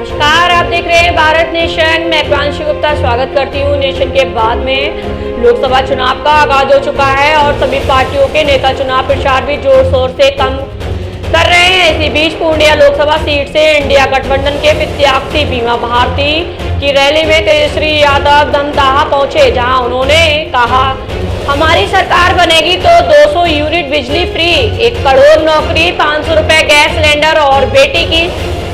नमस्कार, आप देख रहे हैं भारत नेशन। मैं प्रांशु गुप्ता स्वागत करती हूँ। नेशन के बाद में लोकसभा चुनाव का आगाज हो चुका है और सभी पार्टियों के नेता चुनाव प्रचार भी जोर शोर से कम कर रहे हैं। इसी बीच पूर्णिया लोकसभा सीट से इंडिया गठबंधन के प्रत्याशी बीमा भारती की रैली में तेजश्री यादव दमदाहा पहुंचे, जहां उन्होंने कहा, हमारी सरकार बनेगी तो 200 यूनिट बिजली फ्री, 1 करोड़ नौकरी, 500 रुपए गैस सिलेंडर और बेटी की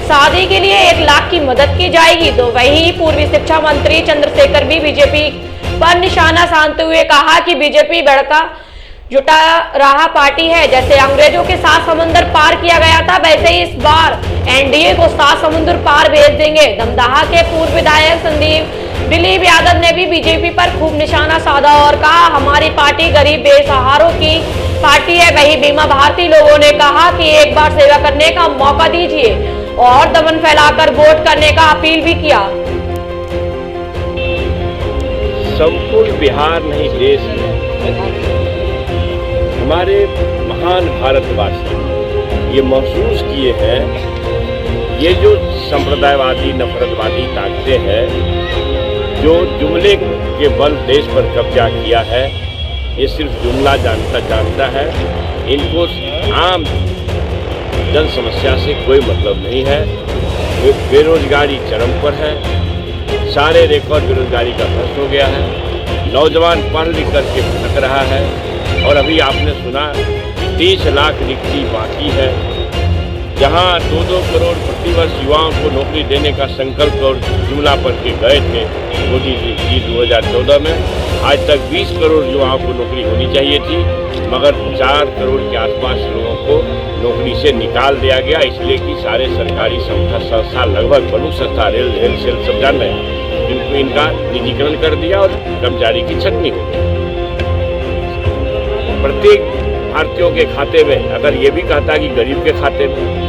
शादी के लिए 1 लाख की मदद की जाएगी। तो वहीं पूर्वी शिक्षा मंत्री चंद्रशेखर भी बीजेपी पर निशाना साधते हुए कहा कि बीजेपी बड़का जुटा रहा पार्टी है। जैसे अंग्रेजों के 7 समुद्र पार किया गया था, वैसे ही इस बार एनडीए को 7 समुद्र पार भेज देंगे। दमदाहा के पूर्व विधायक दिलीप यादव ने भी बीजेपी पर खूब निशाना साधा और कहा, हमारी पार्टी गरीब बेसहारों की पार्टी है। वही बीमा भारती लोगों ने कहा कि एक बार सेवा करने का मौका दीजिए और दमन फैलाकर वोट करने का अपील भी किया। संपूर्ण बिहार नहीं देश में हमारे महान भारतवासी ये महसूस किए हैं, ये जो संप्रदायवादी नफरतवादी ताकतें हैं जो जुमले के बल देश पर कब्जा किया है, ये सिर्फ जुमला जानता है। इनको आम जन समस्या से कोई मतलब नहीं है। बेरोजगारी चरम पर है, सारे रिकॉर्ड बेरोजगारी का ध्वस्त हो गया है। नौजवान पढ़ लिख करके भटक रहा है और अभी आपने सुना 30 लाख रिक्ति बाकी है। जहां 2-2 करोड़ प्रतिवर्ष युवाओं को नौकरी देने का संकल्प और जुमला पर के गए थे मोदी जी 2014 में, आज तक 20 करोड़ युवाओं को नौकरी होनी चाहिए थी, मगर 4 करोड़ के आसपास लोगों को नौकरी से निकाल दिया गया। इसलिए कि सारे सरकारी संस्था लगभग प्रमुख संस्था रेल सेल सब जान रहे हैं, जिनको इनका निजीकरण कर दिया और कर्मचारी की छटनी हो गई। प्रत्येक भारतीयों के खाते में, अगर ये भी कहता कि गरीब के खाते में,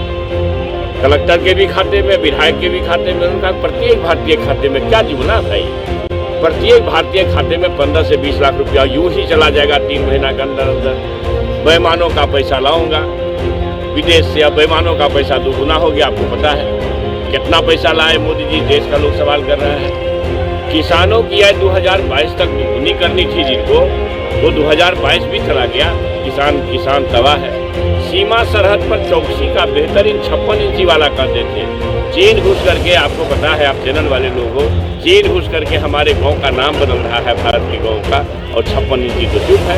कलेक्टर के भी खाते में, विधायक के भी खाते में, उनका प्रत्येक भारतीय खाते में क्या जुमला था ये? प्रत्येक भारतीय खाते में 15 से 20 लाख रुपया यूं ही चला जाएगा 3 महीना के अंदर अंदर। बेईमानों का पैसा लाऊंगा विदेश से, अब बेईमानों का पैसा दोगुना हो गया। आपको पता है कितना पैसा लाए मोदी जी, देश का लोग सवाल कर रहे हैं। किसानों की आय 2022 तक दोगुनी करनी थी, जिनको वो 2022 भी चला गया। किसान तबाह है। सीमा सरहद पर चौकसी का बेहतरीन 56 इंची वाला कर देते। चीन घुस करके, आपको पता है, आप चैनल वाले लोग हो, चीन घुस करके हमारे गांव का नाम बदल रहा है भारत के गांव का, और 56 इंची तो चुप है।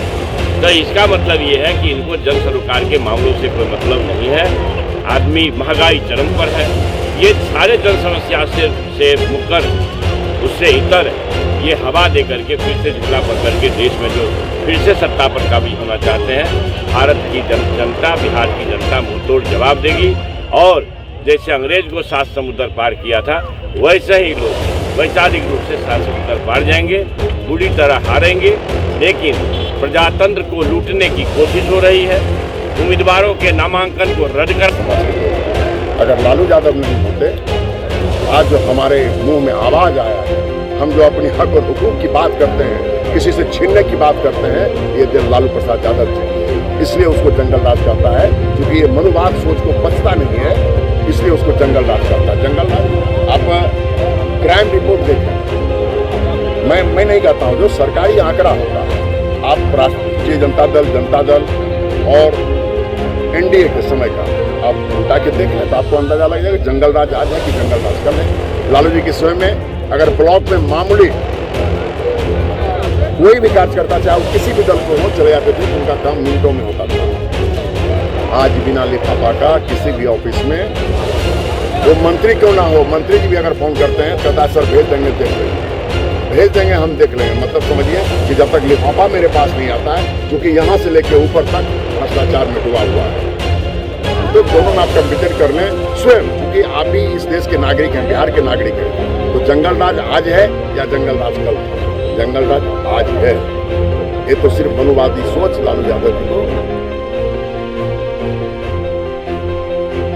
तो इसका मतलब ये है कि इनको जन सरोकार के मामलों से कोई मतलब नहीं है। आदमी महंगाई चरम पर है। ये सारे जन समस्या से मुकर उससे इतर ये हवा दे करके फिर से झूला पकड़ के देश में जो फिर से सत्ता पर काबिज होना चाहते हैं, भारत की जनता, बिहार की जनता मुंहतोड़ जवाब देगी। और जैसे अंग्रेज को 7 समुद्र पार किया था, वैसे ही लोग वैचारिक रूप से 7 समुद्र पार जाएंगे, बुरी तरह हारेंगे। लेकिन प्रजातंत्र को लूटने की कोशिश हो रही है। उम्मीदवारों के नामांकन को रद्द कर, अगर लालू यादव नहीं होते, आज जो हमारे मुंह में आवाज आया है, हम जो अपनी हक और हुकूक की बात करते हैं, किसी से छीनने की बात करते हैं, ये दिल लालू प्रसाद यादव थे। इसलिए उसको जंगल राज करता है, क्योंकि ये मनुवाद सोच को बचता नहीं है, इसलिए उसको जंगल राज करता है। जंगल राज, आप क्राइम रिपोर्ट देखें, मैं नहीं कहता हूँ, जो सरकारी आंकड़ा होता है, आप राष्ट्रीय जनता दल और एनडीए के समय का आप उल्टा के देख लें तो आपको अंदाजा लग जाएगा जंगल राज आज है कि जंगल राज कल है। लालू जी के समय में अगर ब्लॉक में मामूली कोई भी कार्यकर्ता, चाहे वो किसी भी दल को हो, चले जाते थे, उनका काम मिनटों में होता था। आज बिना लिफाफा का किसी भी ऑफिस में, वो मंत्री क्यों ना हो, मंत्री जी भी अगर फोन करते हैं कहता सर भेज देंगे, भेज देंगे, हम देख लेंगे। मतलब समझिए कि जब तक लिफाफा मेरे पास नहीं आता है, क्योंकि यहाँ से लेके ऊपर तक भ्रष्टाचार में डूबा हुआ है। तो दोनों में आप कंपेयर कर लें स्वयं, क्योंकि आप भी इस देश के नागरिक हैं, बिहार के नागरिक हैं। तो जंगल राज आज है या जंगल राज कल? जंगल राज आज है। ये तो सिर्फ मनुवादी सोच लालू यादव की